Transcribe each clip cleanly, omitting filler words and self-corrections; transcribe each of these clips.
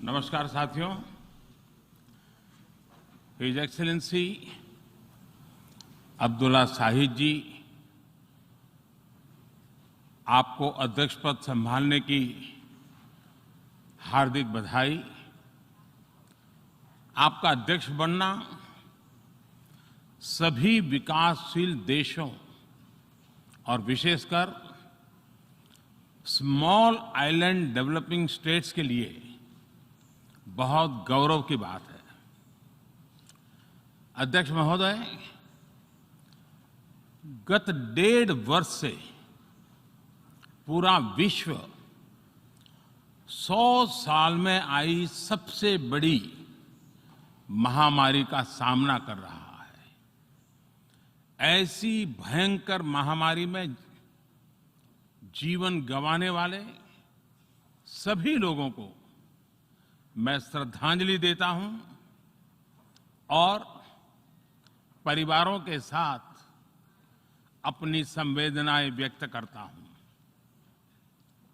नमस्कार साथियों। His excellency Abdulla Shahid जी, आपको अध्यक्ष पद संभालने की हार्दिक बधाई। आपका अध्यक्ष बनना सभी विकासशील देशों और विशेषकर स्मॉल आइलैंड डेवलपिंग स्टेट्स के लिए बहुत गौरव की बात है। अध्यक्ष महोदय, गत 1.5 वर्ष से पूरा विश्व 100 साल में आई सबसे बड़ी महामारी का सामना कर रहा है। ऐसी भयंकर महामारी में जीवन गंवाने वाले सभी लोगों को मैं श्रद्धांजलि देता हूं और परिवारों के साथ अपनी संवेदनाएं व्यक्त करता हूं।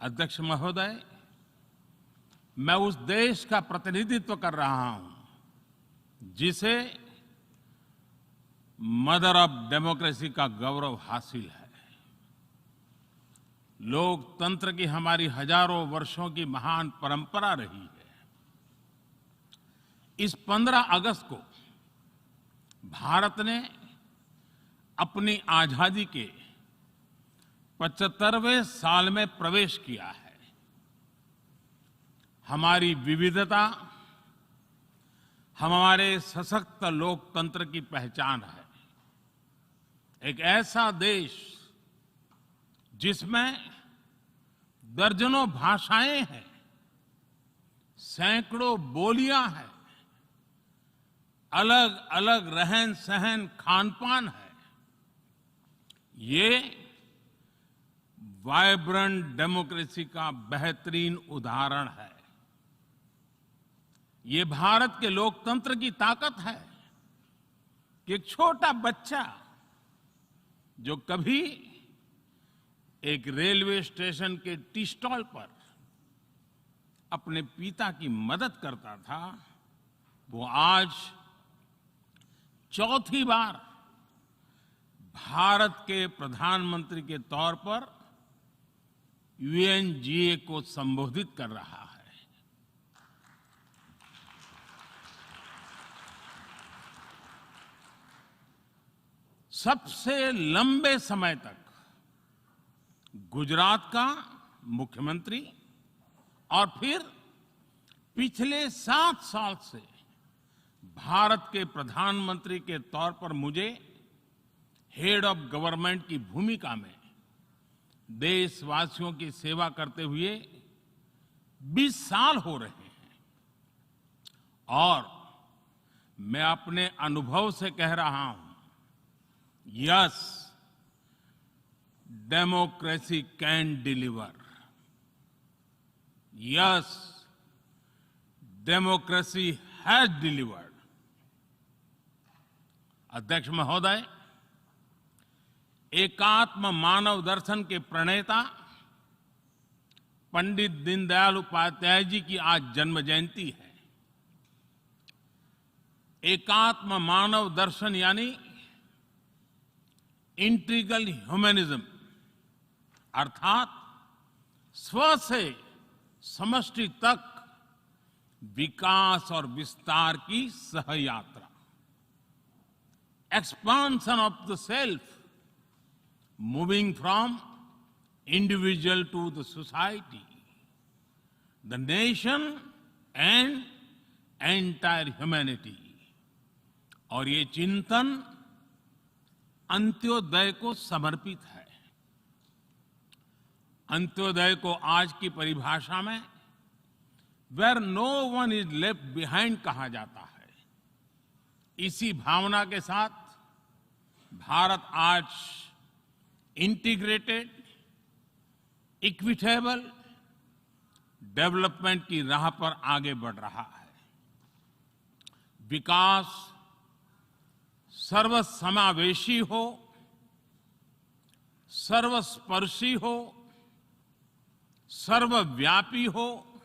अध्यक्ष महोदय, मैं उस देश का प्रतिनिधित्व कर रहा हूं जिसे मदर ऑफ डेमोक्रेसी का गौरव हासिल है। लोकतंत्र की हमारी हजारों वर्षों की महान परंपरा रही है। इस 15 अगस्त को भारत ने अपनी आजादी के 75वें साल में प्रवेश किया है। हमारी विविधता हमारे सशक्त लोकतंत्र की पहचान है। एक ऐसा देश जिसमें दर्जनों भाषाएं हैं, सैकड़ों बोलियां हैं, अलग अलग रहन सहन खान-पान है। ये वाइब्रेंट डेमोक्रेसी का बेहतरीन उदाहरण है। ये भारत के लोकतंत्र की ताकत है कि एक छोटा बच्चा जो कभी एक रेलवे स्टेशन के टी स्टॉल पर अपने पिता की मदद करता था, वो आज चौथी बार भारत के प्रधानमंत्री के तौर पर यूएनजीए को संबोधित कर रहा है। सबसे लंबे समय तक गुजरात का मुख्यमंत्री और फिर पिछले 7 साल से भारत के प्रधानमंत्री के तौर पर मुझे हेड ऑफ गवर्नमेंट की भूमिका में देशवासियों की सेवा करते हुए 20 साल हो रहे हैं। और मैं अपने अनुभव से कह रहा हूं, yes, democracy can deliver. Yes, democracy has delivered. अध्यक्ष महोदय, एकात्म मानव दर्शन के प्रणेता पंडित दीनदयाल उपाध्याय जी की आज जन्म जयंती है। एकात्म मानव दर्शन यानी इंटीग्रल ह्यूमनिज्म, अर्थात स्व से समष्टि तक विकास और विस्तार की सहयात्रा। Expansion of the self, moving from individual to the society, the nation and entire humanity। और ये चिंतन अंत्योदय को समर्पित है। अंत्योदय को आज की परिभाषा में where no one is left behind कहा जाता है। इसी भावना के साथ भारत आज इंटीग्रेटेड, इक्विटेबल डेवलपमेंट की राह पर आगे बढ़ रहा है। विकास सर्वसमावेशी हो, सर्वस्पर्शी हो, सर्वव्यापी हो,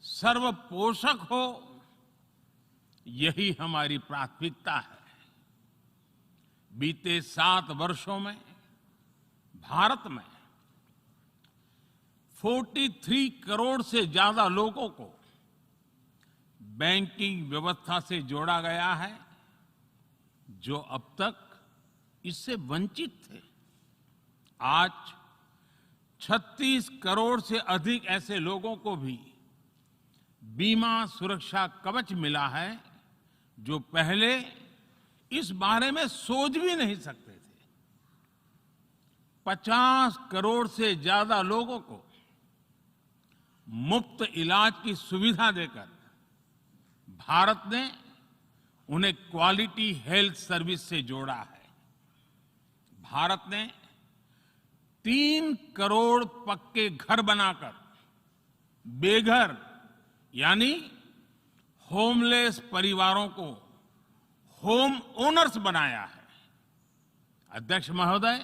सर्वपोषक हो, यही हमारी प्राथमिकता है। बीते 7 वर्षों में भारत में 43 करोड़ से ज्यादा लोगों को बैंकिंग व्यवस्था से जोड़ा गया है, जो अब तक इससे वंचित थे। आज 36 करोड़ से अधिक ऐसे लोगों को भी बीमा सुरक्षा कवच मिला है, जो पहले इस बारे में सोच भी नहीं सकते थे। 50 करोड़ से ज्यादा लोगों को मुफ्त इलाज की सुविधा देकर भारत ने उन्हें क्वालिटी हेल्थ सर्विस से जोड़ा है। भारत ने 3 करोड़ पक्के घर बनाकर बेघर यानी होमलेस परिवारों को होम ओनर्स बनाया है। अध्यक्ष महोदय,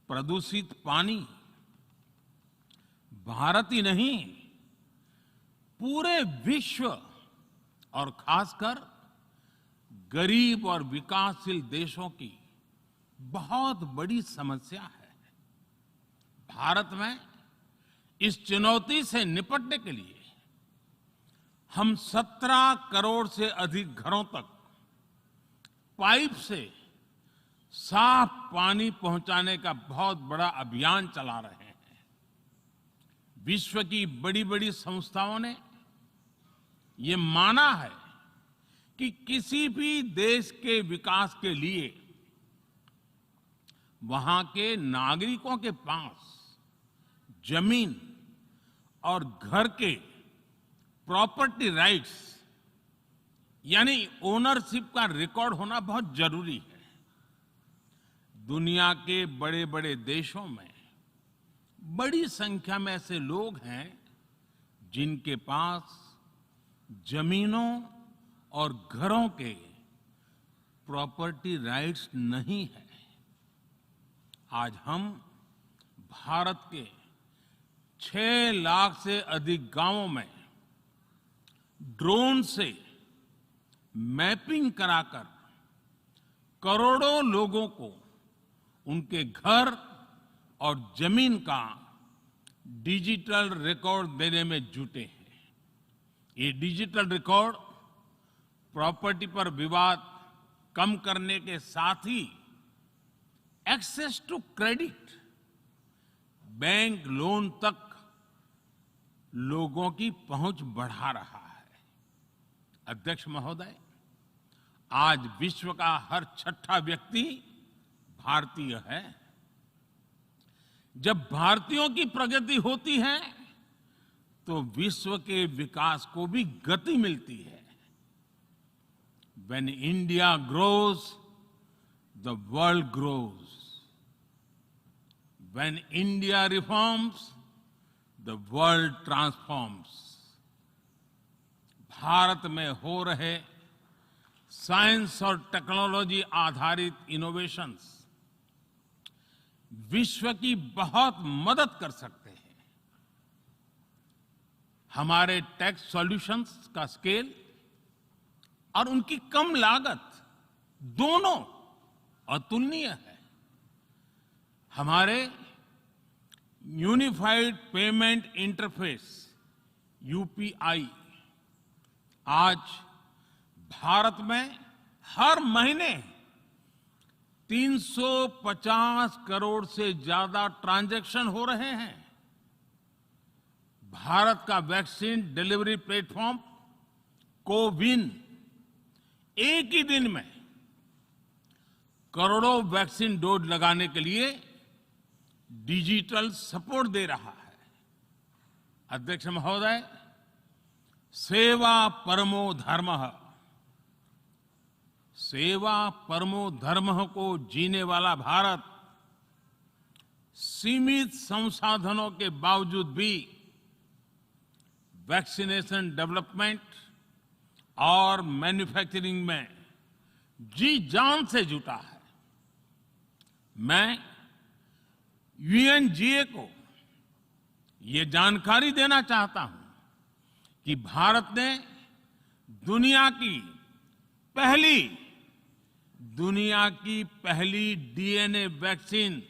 प्रदूषित पानी भारत ही नहीं, पूरे विश्व और खासकर गरीब और विकासशील देशों की बहुत बड़ी समस्या है। भारत में इस चुनौती से निपटने के लिए हम 17 करोड़ से अधिक घरों तक पाइप से साफ पानी पहुंचाने का बहुत बड़ा अभियान चला रहे हैं। विश्व की बड़ी-बड़ी संस्थाओं ने ये माना है कि किसी भी देश के विकास के लिए वहां के नागरिकों के पास जमीन और घर के प्रॉपर्टी राइट्स यानी ओनरशिप का रिकॉर्ड होना बहुत जरूरी है। दुनिया के बड़े-बड़े देशों में बड़ी संख्या में ऐसे लोग हैं जिनके पास जमीनों और घरों के प्रॉपर्टी राइट्स नहीं है। आज हम भारत के 6 लाख से अधिक गांवों में ड्रोन से मैपिंग कराकर करोड़ों लोगों को उनके घर और जमीन का डिजिटल रिकॉर्ड देने में जुटे हैं। ये डिजिटल रिकॉर्ड प्रॉपर्टी पर विवाद कम करने के साथ ही access to credit, bank loan तक लोगों की पहुंच बढ़ा रहा है। अध्यक्ष महोदय, आज विश्व का हर 6ठा व्यक्ति भारतीय है। जब भारतीयों की प्रगति होती है तो विश्व के विकास को भी गति मिलती है। When India grows, the world grows. When India reforms, the world transforms. Bharat में हो रहे साइंस और टेक्नोलॉजी आधारित इनोवेशंस विश्व की बहुत मदद कर सकते हैं। हमारे टेक सॉल्यूशंस का स्केल और उनकी कम लागत दोनों अतुलनीय है। हमारे यूनिफाइड पेमेंट इंटरफेस यूपीआई आज भारत में हर महीने 350 करोड़ से ज्यादा ट्रांजैक्शन हो रहे हैं। भारत का वैक्सीन डिलीवरी प्लेटफॉर्म कोविन एक ही दिन में करोड़ों वैक्सीन डोज लगाने के लिए डिजिटल सपोर्ट दे रहा है। अध्यक्ष महोदय, सेवा परमो धर्मः, सेवा परमो धर्मः को जीने वाला भारत सीमित संसाधनों के बावजूद भी वैक्सीनेशन डेवलपमेंट और मैन्युफैक्चरिंग में जी जान से जुटा है। मैं यूएनजीए को ये जानकारी देना चाहता हूं कि भारत ने दुनिया की पहली डीएनए वैक्सीन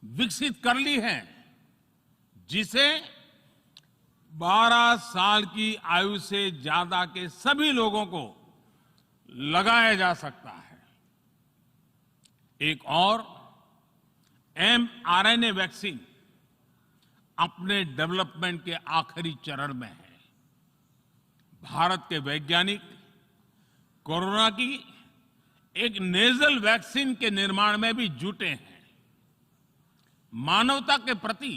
विकसित कर ली है, जिसे 12 साल की आयु से ज्यादा के सभी लोगों को लगाया जा सकता है। एक और mRNA वैक्सीन अपने डेवलपमेंट के आखिरी चरण में है। भारत के वैज्ञानिक कोरोना की एक नेजल वैक्सीन के निर्माण में भी जुटे हैं। मानवता के प्रति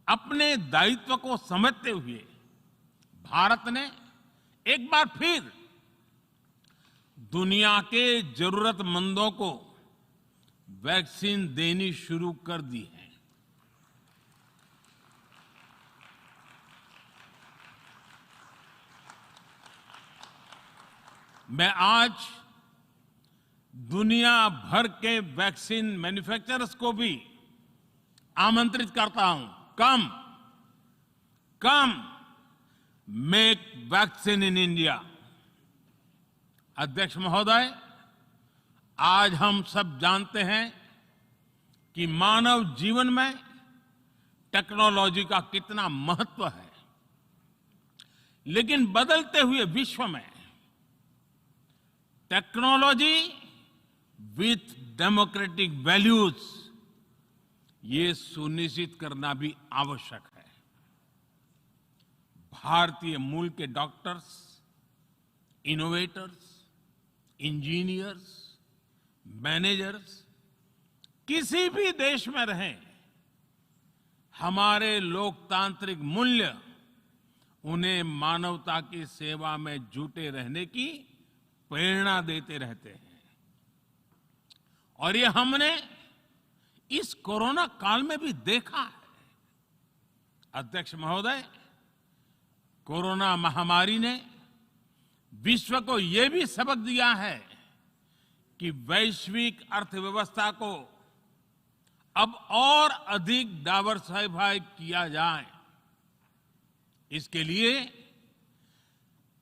अपने दायित्व को समझते हुए भारत ने एक बार फिर दुनिया के जरूरतमंदों को वैक्सीन देनी शुरू कर दी है। मैं आज दुनिया भर के वैक्सीन मैन्युफैक्चरर्स को भी आमंत्रित करता हूं, कम मेक वैक्सीन इन इंडिया। अध्यक्ष महोदय, आज हम सब जानते हैं कि मानव जीवन में टेक्नोलॉजी का कितना महत्व है, लेकिन बदलते हुए विश्व में टेक्नोलॉजी विथ डेमोक्रेटिक वैल्यूज, ये सुनिश्चित करना भी आवश्यक है। भारतीय मूल के डॉक्टर्स, इनोवेटर्स, इंजीनियर्स, मैनेजर्स किसी भी देश में रहें, हमारे लोकतांत्रिक मूल्य उन्हें मानवता की सेवा में जुटे रहने की प्रेरणा देते रहते हैं। और ये हमने इस कोरोना काल में भी देखा है। अध्यक्ष महोदय, कोरोना महामारी ने विश्व को ये भी सबक दिया है कि वैश्विक अर्थव्यवस्था को अब और अधिक डाइवर्सिफाई किया जाए। इसके लिए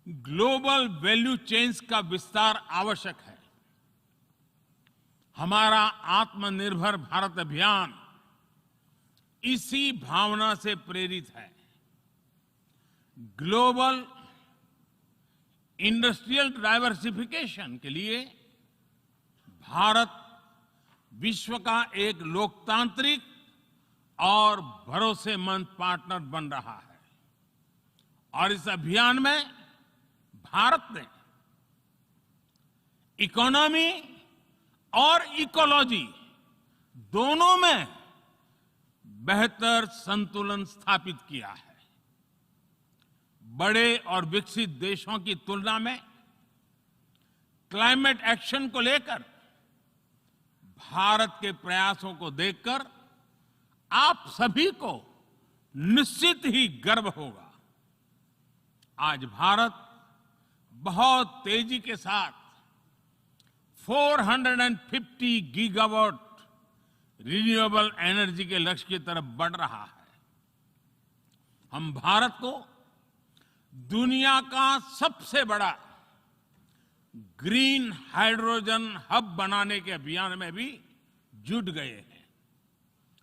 ग्लोबल वैल्यू चेन्स का विस्तार आवश्यक है। हमारा आत्मनिर्भर भारत अभियान इसी भावना से प्रेरित है। ग्लोबल इंडस्ट्रियल डाइवर्सिफिकेशन के लिए भारत विश्व का एक लोकतांत्रिक और भरोसेमंद पार्टनर बन रहा है। और इस अभियान में भारत ने इकोनॉमी और इकोलॉजी दोनों में बेहतर संतुलन स्थापित किया है। बड़े और विकसित देशों की तुलना में क्लाइमेट एक्शन को लेकर भारत के प्रयासों को देखकर आप सभी को निश्चित ही गर्व होगा। आज भारत बहुत तेजी के साथ 450 गीगावाट रिन्यूएबल एनर्जी के लक्ष्य की तरफ बढ़ रहा है। हम भारत को दुनिया का सबसे बड़ा ग्रीन हाइड्रोजन हब बनाने के अभियान में भी जुट गए हैं।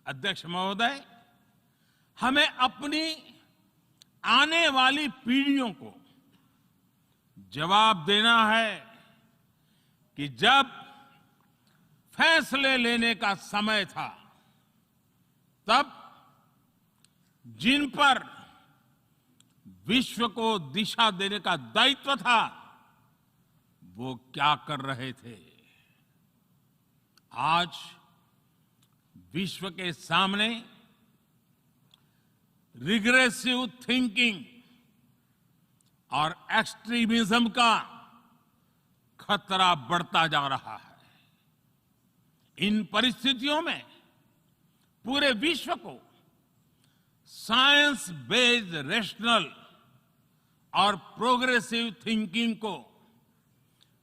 अध्यक्ष महोदय, हमें अपनी आने वाली पीढ़ियों को जवाब देना है कि जब फैसले लेने का समय था, तब जिन पर विश्व को दिशा देने का दायित्व था, वो क्या कर रहे थे। आज विश्व के सामने रिग्रेसिव थिंकिंग और एक्सट्रीमिज्म का खतरा बढ़ता जा रहा है। इन परिस्थितियों में पूरे विश्व को साइंस बेस्ड रेशनल और प्रोग्रेसिव थिंकिंग को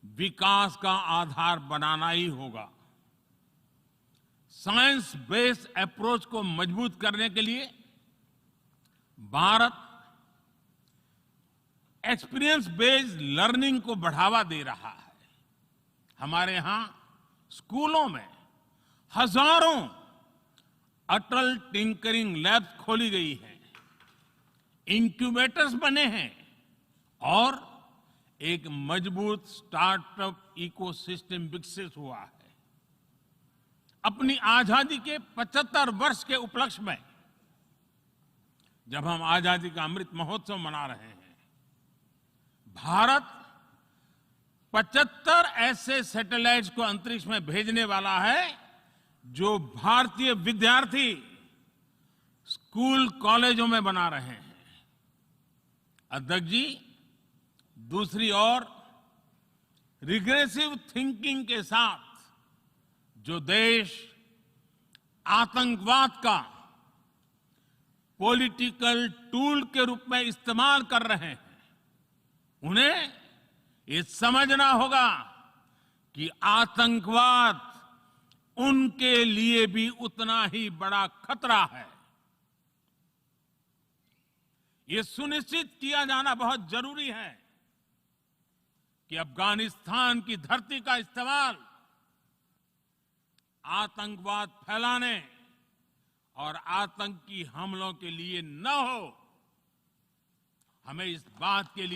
विकास का आधार बनाना ही होगा। साइंस बेस्ड अप्रोच को मजबूत करने के लिए भारत एक्सपीरियंस बेस्ड लर्निंग को बढ़ावा दे रहा है। हमारे यहां स्कूलों में हजारों अटल टिंकरिंग लैब्स खोली गई हैं, इंक्यूबेटर्स बने हैं और एक मजबूत स्टार्टअप इकोसिस्टम विकसित हुआ है। अपनी आजादी के 75 वर्ष के उपलक्ष्य में जब हम आजादी का अमृत महोत्सव मना रहे हैं, भारत 75 ऐसे सैटेलाइट्स को अंतरिक्ष में भेजने वाला है जो भारतीय विद्यार्थी स्कूल कॉलेजों में बना रहे हैं। अध्यक्ष जी, दूसरी ओर रिग्रेसिव थिंकिंग के साथ जो देश आतंकवाद का पॉलिटिकल टूल के रूप में इस्तेमाल कर रहे हैं, उन्हें ये समझना होगा कि आतंकवाद उनके लिए भी उतना ही बड़ा खतरा है। ये सुनिश्चित किया जाना बहुत जरूरी है कि अफगानिस्तान की धरती का इस्तेमाल आतंकवाद फैलाने और आतंकी हमलों के लिए न हो। हमें इस बात के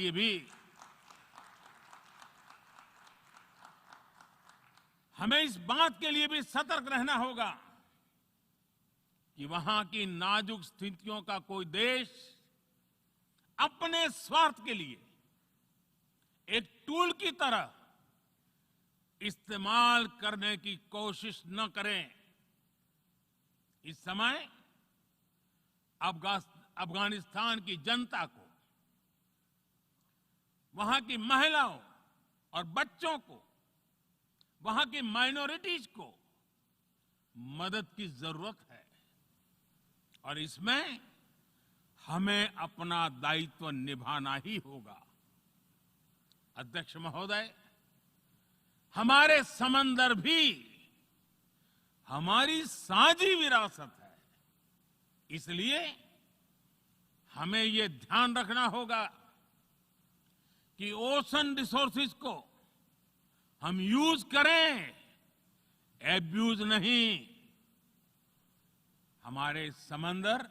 लिए भी सतर्क रहना होगा कि वहां की नाजुक स्थितियों का कोई देश अपने स्वार्थ के लिए एक टूल की तरह इस्तेमाल करने की कोशिश न करें। इस समय अफगानिस्तान की जनता को, वहां की महिलाओं और बच्चों को, वहां की माइनॉरिटीज को मदद की जरूरत है और इसमें हमें अपना दायित्व निभाना ही होगा। अध्यक्ष महोदय, हमारे समंदर भी हमारी साझी विरासत है, इसलिए हमें ये ध्यान रखना होगा कि ओशन रिसोर्सेज को हम यूज करें, एब्यूज नहीं। हमारे समंदर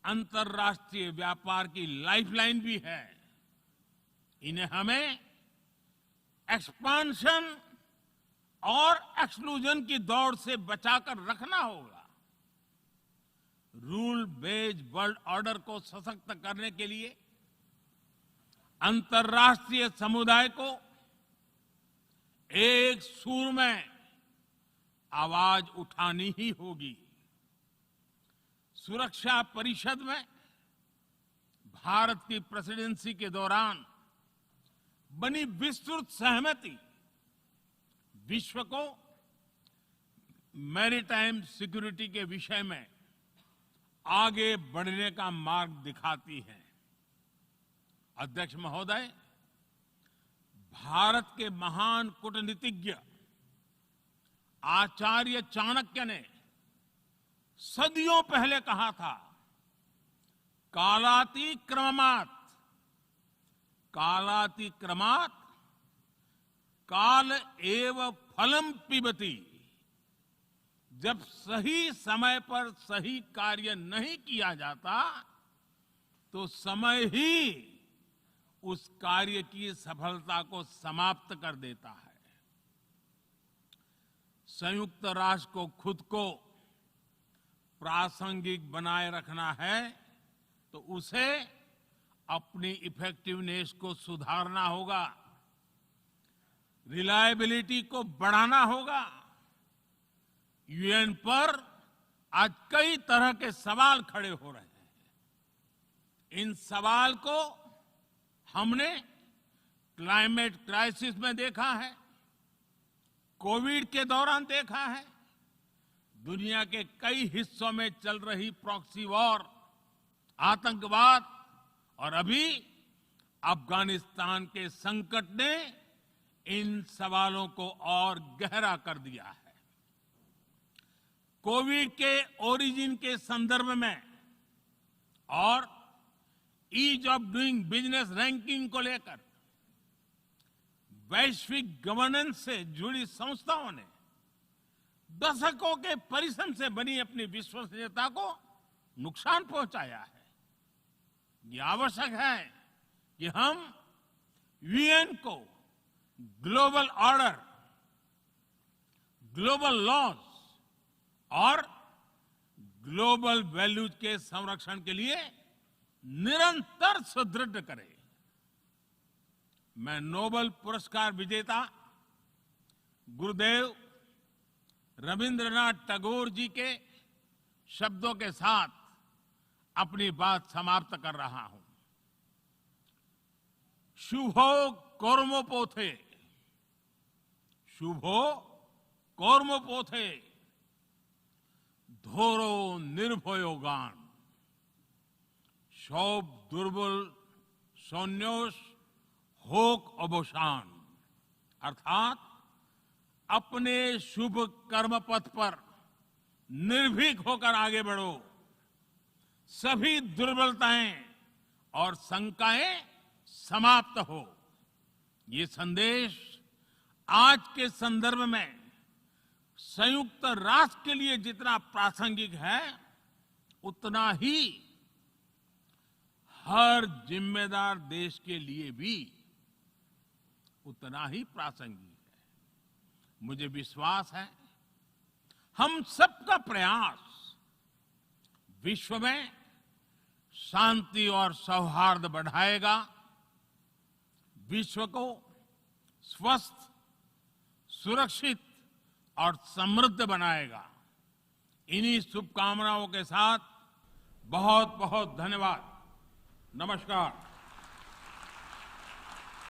अंतर्राष्ट्रीय व्यापार की लाइफलाइन भी है। इन्हें हमें एक्सपांशन और एक्सक्लूजन की दौड़ से बचाकर रखना होगा। रूल बेस्ड वर्ल्ड ऑर्डर को सशक्त करने के लिए अंतर्राष्ट्रीय समुदाय को एक सुर में आवाज उठानी ही होगी। सुरक्षा परिषद में भारत की प्रेसिडेंसी के दौरान बनी विस्तृत सहमति विश्व को मैरीटाइम सिक्योरिटी के विषय में आगे बढ़ने का मार्ग दिखाती है। अध्यक्ष महोदय, भारत के महान कूटनीतिज्ञ आचार्य चाणक्य ने सदियों पहले कहा था, कालातिक्रमणात् काल एव फलम पिबति। जब सही समय पर सही कार्य नहीं किया जाता तो समय ही उस कार्य की सफलता को समाप्त कर देता है। संयुक्त राष्ट्र को खुद को प्रासंगिक बनाए रखना है तो उसे अपनी इफेक्टिवनेस को सुधारना होगा, रिलायबिलिटी को बढ़ाना होगा। यूएन पर आज कई तरह के सवाल खड़े हो रहे हैं। इन सवाल को हमने क्लाइमेट क्राइसिस में देखा है, कोविड के दौरान देखा है, दुनिया के कई हिस्सों में चल रही प्रॉक्सी वॉर, आतंकवाद और अभी अफगानिस्तान के संकट ने इन सवालों को और गहरा कर दिया है। कोविड के ओरिजिन के संदर्भ में और ease of doing business ranking को लेकर वैश्विक गवर्नेंस से जुड़ी संस्थाओं ने दशकों के परिश्रम से बनी अपनी विश्वसनीयता को नुकसान पहुंचाया है। ये आवश्यक है कि हम यूएन को ग्लोबल ऑर्डर, ग्लोबल लॉज और ग्लोबल वैल्यूज के संरक्षण के लिए निरंतर सुदृढ़ करें। मैं नोबेल पुरस्कार विजेता गुरुदेव रविंद्रनाथ टैगोर जी के शब्दों के साथ अपनी बात समाप्त कर रहा हूं। शुभो कर्मोपोथे, शुभो कर्मोपोथे, धोरो निर्भयो गान, सौब दुर्बल सौन्योष होक अवसान। अर्थात अपने शुभ कर्म पथ पर निर्भीक होकर आगे बढ़ो, सभी दुर्बलताएं और शंकाएं समाप्त हो। ये संदेश आज के संदर्भ में संयुक्त राष्ट्र के लिए जितना प्रासंगिक है, उतना ही हर जिम्मेदार देश के लिए भी उतना ही प्रासंगिक है। मुझे विश्वास है हम सबका प्रयास विश्व में शांति और सौहार्द बढ़ाएगा, विश्व को स्वस्थ, सुरक्षित और समृद्ध बनाएगा। इन्हीं शुभकामनाओं के साथ बहुत बहुत धन्यवाद। नमस्कार।